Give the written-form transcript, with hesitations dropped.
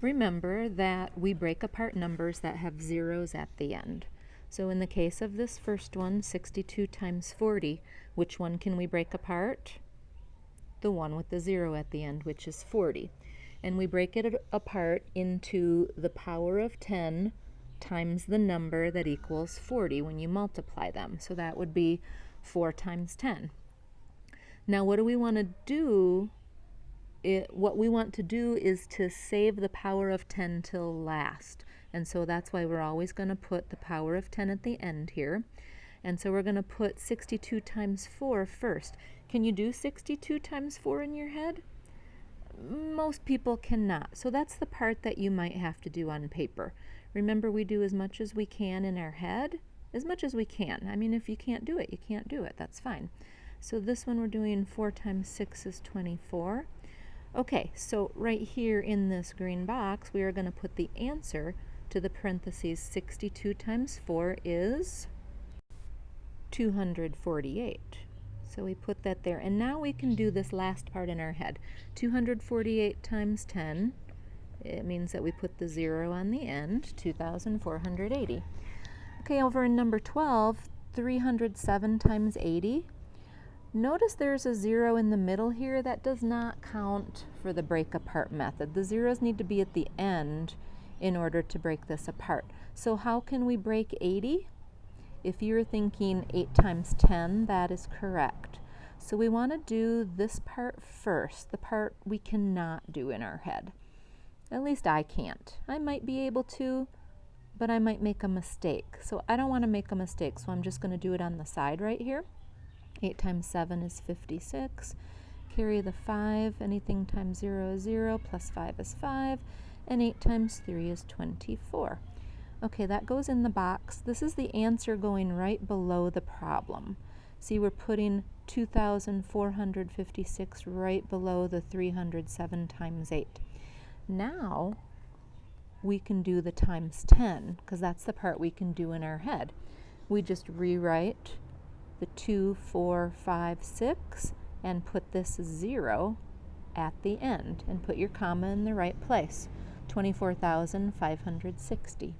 Remember that we break apart numbers that have zeros at the end. So in the case of this first one, 62 times 40, which one can we break apart? The one with the 0 at the end, which is 40. And we break it apart into the power of 10 times the number that equals 40 when you multiply them. So that would be 4 times 10. Now what do we want to do? What we want to do is to save the power of 10 till last. And so that's why we're always going to put the power of 10 at the end here. And so we're going to put 62 times 4 first. Can you do 62 times 4 in your head? Most people cannot. So that's the part that you might have to do on paper. Remember, we do as much as we can in our head, as much as we can. I mean, if you can't do it, you can't do it. That's fine. So this one we're doing 4 times 6 is 24. Okay, so right here in this green box, we are going to put the answer to the parentheses. 62 times 4 is 248. So we put that there. And now we can do this last part in our head. 248 times 10, it means that we put the 0 on the end, 2,480. Okay, over in number 12, 307 times 80. Notice there's a 0 in the middle here. That does not count for the break apart method. The zeros need to be at the end in order to break this apart. So how can we break 80? If you're thinking 8 times 10, that is correct. So we want to do this part first, the part we cannot do in our head. At least I can't. I might be able to, but I might make a mistake. So I don't want to make a mistake, so I'm just going to do it on the side right here. 8 times 7 is 56. Carry the 5. Anything times 0 is 0, plus 5 is 5. And 8 times 3 is 24. Okay, that goes in the box. This is the answer going right below the problem. See, we're putting 2,456 right below the 307 times 8. Now we can do the times 10, because that's the part we can do in our head. We just rewrite the 2, 4, 5, 6 and put this 0 at the end and put your comma in the right place. 24,560.